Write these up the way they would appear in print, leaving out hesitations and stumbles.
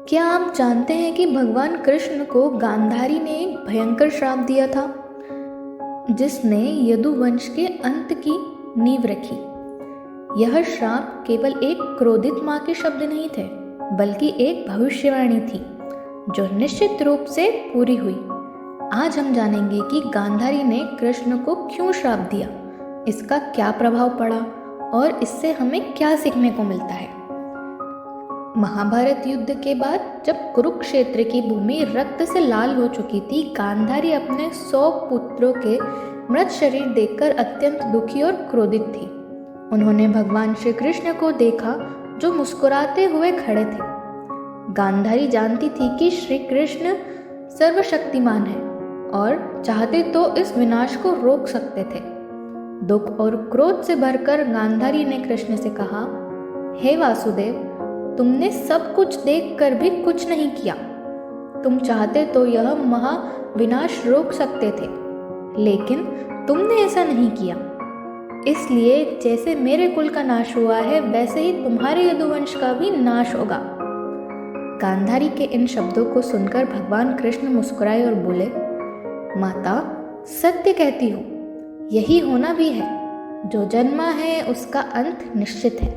क्या आप जानते हैं कि भगवान कृष्ण को गांधारी ने एक भयंकर श्राप दिया था जिसने यदुवंश के अंत की नींव रखी। यह श्राप केवल एक क्रोधित माँ के शब्द नहीं थे, बल्कि एक भविष्यवाणी थी जो निश्चित रूप से पूरी हुई। आज हम जानेंगे कि गांधारी ने कृष्ण को क्यों श्राप दिया, इसका क्या प्रभाव पड़ा और इससे हमें क्या सीखने को मिलता है। महाभारत युद्ध के बाद जब कुरुक्षेत्र की भूमि रक्त से लाल हो चुकी थी, गांधारी अपने 100 पुत्रों के मृत शरीर देखकर अत्यंत दुखी और क्रोधित थी। उन्होंने भगवान श्री कृष्ण को देखा जो मुस्कुराते हुए खड़े थे। गांधारी जानती थी कि श्री कृष्ण सर्वशक्तिमान है और चाहते तो इस विनाश को रोक सकते थे। दुख और क्रोध से भरकर गांधारी ने कृष्ण से कहा, हे वासुदेव, तुमने सब कुछ देखकर भी कुछ नहीं किया। तुम चाहते तो यह महाविनाश रोक सकते थे, लेकिन तुमने ऐसा नहीं किया। इसलिए जैसे मेरे कुल का नाश हुआ है, वैसे ही तुम्हारे यदुवंश का भी नाश होगा। गांधारी के इन शब्दों को सुनकर भगवान कृष्ण मुस्कुराए और बोले, माता, सत्य कहती हूँ, यही होना भी है। जो जन्मा है उसका अंत निश्चित है।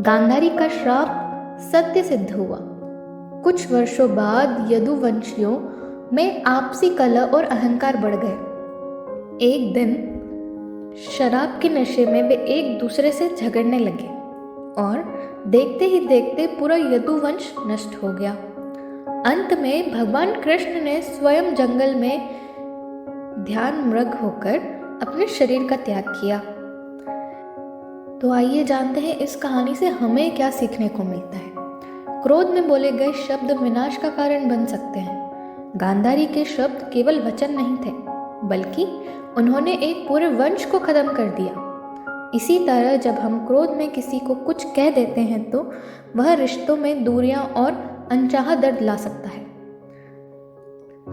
गांधारी का श्राप सत्य सिद्ध हुआ। कुछ वर्षों बाद यदुवंशियों में आपसी कलह और अहंकार बढ़ गए। एक दिन शराब के नशे में वे एक दूसरे से झगड़ने लगे और देखते ही देखते पूरा यदुवंश नष्ट हो गया। अंत में भगवान कृष्ण ने स्वयं जंगल में ध्यान मग्न होकर अपने शरीर का त्याग किया। तो आइए जानते हैं इस कहानी से हमें क्या सीखने को मिलता है। क्रोध में बोले गए शब्द विनाश का कारण बन सकते हैं। गांधारी के शब्द केवल वचन नहीं थे, बल्कि उन्होंने एक पूरे वंश को खत्म कर दिया। इसी तरह जब हम क्रोध में किसी को कुछ कह देते हैं तो वह रिश्तों में दूरियां और अनचाहा दर्द ला सकता है।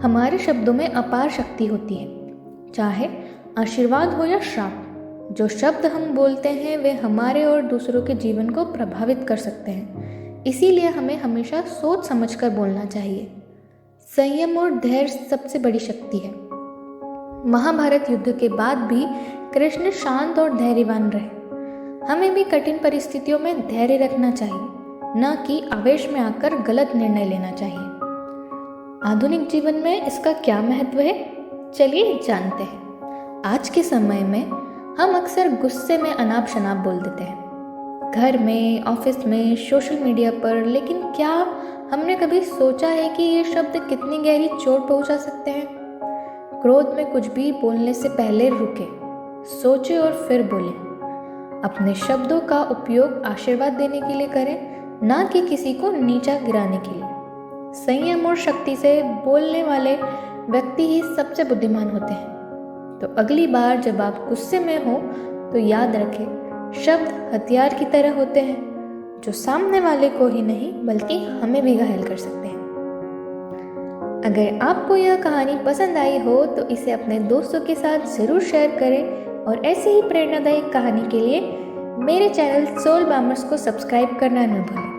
हमारे शब्दों में अपार शक्ति होती है, चाहे आशीर्वाद हो या श्राप। जो शब्द हम बोलते हैं वे हमारे और दूसरों के जीवन को प्रभावित कर सकते हैं। इसीलिए हमें हमेशा सोच समझकर बोलना चाहिए। संयम और धैर्य सबसे बड़ी शक्ति है। महाभारत युद्ध के बाद भी कृष्ण शांत और धैर्यवान रहे। हमें भी कठिन परिस्थितियों में धैर्य रखना चाहिए, न कि आवेश में आकर गलत निर्णय लेना चाहिए। आधुनिक जीवन में इसका क्या महत्व है, चलिए जानते हैं। आज के समय में हम अक्सर गुस्से में अनाप शनाप बोल देते हैं, घर में, ऑफिस में, सोशल मीडिया पर। लेकिन क्या हमने कभी सोचा है कि ये शब्द कितनी गहरी चोट पहुंचा सकते हैं? क्रोध में कुछ भी बोलने से पहले रुके, सोचे और फिर बोले। अपने शब्दों का उपयोग आशीर्वाद देने के लिए करें, ना कि किसी को नीचा गिराने के लिए। संयम और शक्ति से बोलने वाले व्यक्ति ही सबसे बुद्धिमान होते हैं। तो अगली बार जब आप गुस्से में हो तो याद रखें, शब्द हथियार की तरह होते हैं जो सामने वाले को ही नहीं बल्कि हमें भी घायल कर सकते हैं। अगर आपको यह कहानी पसंद आई हो तो इसे अपने दोस्तों के साथ ज़रूर शेयर करें और ऐसे ही प्रेरणादायक कहानी के लिए मेरे चैनल सोल बामर्स को सब्सक्राइब करना न भूलें।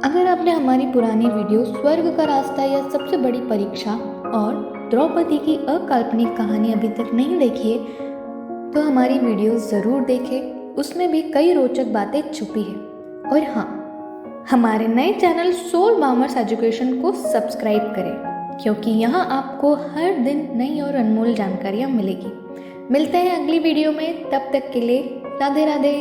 अगर आपने हमारी पुरानी वीडियो स्वर्ग का रास्ता या सबसे बड़ी परीक्षा और द्रौपदी की अकाल्पनिक कहानी अभी तक नहीं देखी है तो हमारी वीडियो ज़रूर देखें, उसमें भी कई रोचक बातें छुपी है। और हाँ, हमारे नए चैनल सोल बामर्स एजुकेशन को सब्सक्राइब करें, क्योंकि यहाँ आपको हर दिन नई और अनमोल जानकारियाँ मिलेगी। मिलते हैं अगली वीडियो में, तब तक के लिए राधे राधे।